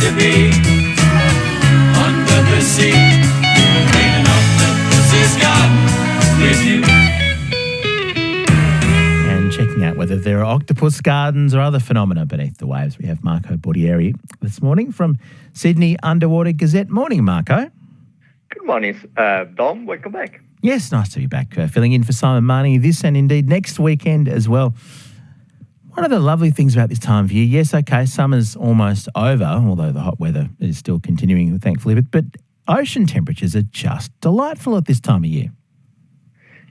to be under the sea, in an octopus's garden with you. And checking out whether there are octopus gardens or other phenomena beneath the waves. We have Marco Bordieri this morning from Sydney Underwater Gazette. Morning, Marco. Good morning, Dom. Welcome back. Yes, nice to be back. Filling in for Simon Marnie this and indeed next weekend as well. One of the lovely things about this time of year, yes, okay, summer's almost over, although the hot weather is still continuing, thankfully, but ocean temperatures are just delightful at this time of year.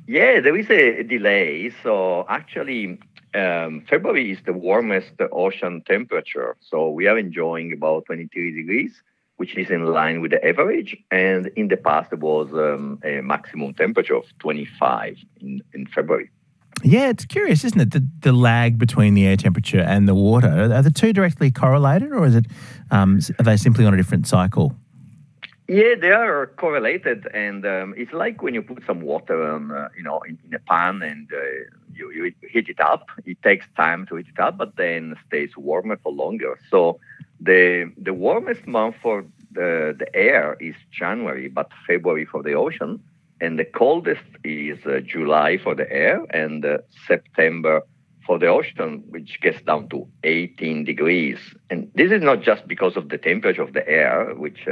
Yeah, there is a delay. So actually, February is the warmest ocean temperature. So we are enjoying about 23 degrees, which is in line with the average. And in the past, it was a maximum temperature of 25 in February. Yeah, it's curious, isn't it? The lag between the air temperature and the water. Are the two directly correlated, or is it are they simply on a different cycle? Yeah, they are correlated, and it's like when you put some water on, in a pan and you heat it up. It takes time to heat it up, but then stays warmer for longer. So the warmest month for the air is January, but February for the ocean. And the coldest is July for the air and September for the ocean, which gets down to 18 degrees. And this is not just because of the temperature of the air, which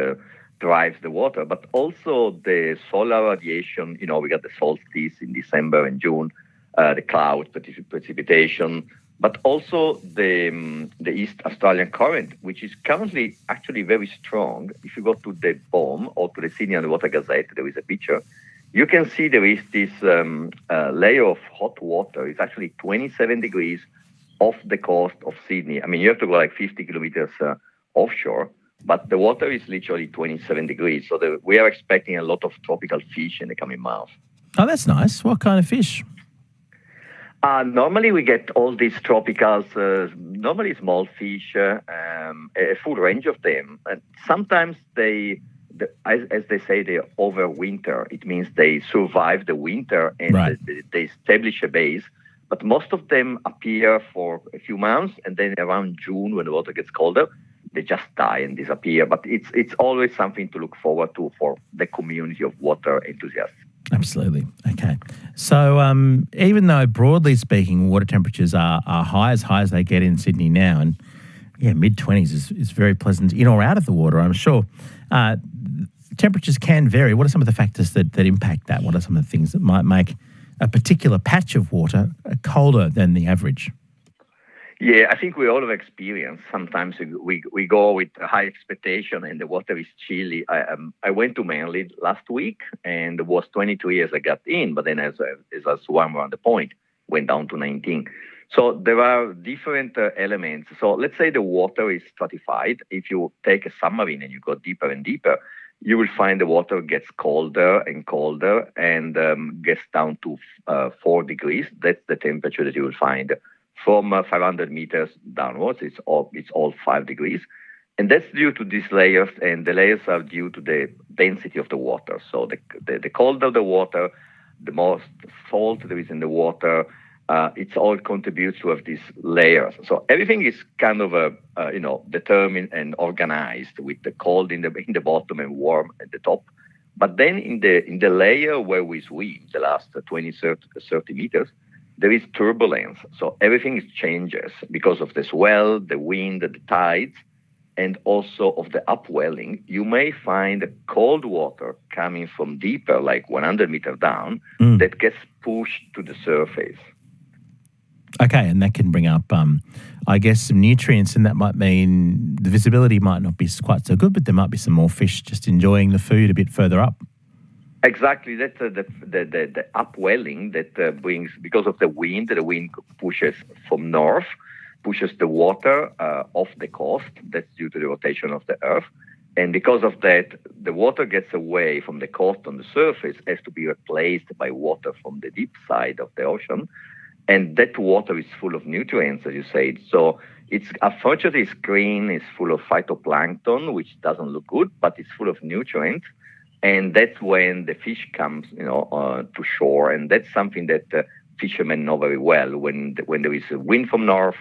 drives the water, but also the solar radiation. You know, we got the solstice in December and June, the cloud precipitation, but also the East Australian current, which is currently actually very strong. If you go to the BOM or to the Sydney Underwater Gazette, there is a picture. You can see there is this layer of hot water. It's actually 27 degrees off the coast of Sydney. I mean, you have to go like 50 kilometers offshore, but the water is literally 27 degrees. So we are expecting a lot of tropical fish in the coming months. Oh, that's nice. What kind of fish? Normally we get all these tropicals, normally small fish, a full range of them. And sometimes as they say, they overwinter. It means they survive the winter and right. they establish a base. But most of them appear for a few months, and then around June, when the water gets colder, they just die and disappear. But it's always something to look forward to for the community of water enthusiasts. Absolutely. Okay. So even though, broadly speaking, water temperatures are high as they get in Sydney now, and yeah, mid-20s is very pleasant in or out of the water, I'm sure. Temperatures can vary. What are some of the factors that impact that? What are some of the things that might make a particular patch of water colder than the average? Yeah, I think we all have experienced. Sometimes we go with a high expectation and the water is chilly. I went to Manly last week and it was 22 as I got in, but then as I swam around the point, went down to 19. So there are different elements. So let's say the water is stratified. If you take a submarine and you go deeper and deeper, you will find the water gets colder and colder and gets down to 4 degrees. That's the temperature that you will find from 500 meters downwards. It's all 5 degrees. And that's due to these layers, and the layers are due to the density of the water. So the colder the water, the more salt there is in the water, it all contributes to have these layers. So everything is kind of determined and organized with the cold in the bottom and warm at the top. But then in the layer where we swim, the last 20, 30 meters, there is turbulence. So everything changes because of the swell, the wind, the tides, and also of the upwelling. You may find cold water coming from deeper, like 100 meters down, that gets pushed to the surface. Okay, and that can bring up, I guess, some nutrients, and that might mean the visibility might not be quite so good, but there might be some more fish just enjoying the food a bit further up. Exactly, that's the upwelling that brings, because of the wind pushes from north, pushes the water off the coast. That's due to the rotation of the Earth. And because of that, the water gets away from the coast on the surface, has to be replaced by water from the deep side of the ocean. And that water is full of nutrients, as you said. So it's unfortunately it's green, it's full of phytoplankton, which doesn't look good, but it's full of nutrients. And that's when the fish comes, to shore. And that's something that fishermen know very well. When there is a wind from north,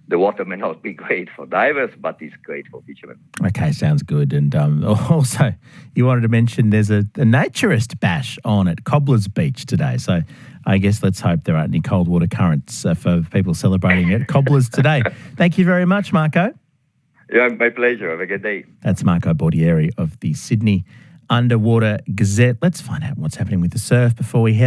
the water may not be great for divers, but it's great for fishermen. Okay, sounds good. And also, you wanted to mention there's a naturist bash on at Cobbler's Beach today. So I guess let's hope there aren't any cold water currents for people celebrating at Cobbler's today. Thank you very much, Marco. Yeah, my pleasure. Have a good day. That's Marco Bordieri of the Sydney Underwater Gazette. Let's find out what's happening with the surf before we head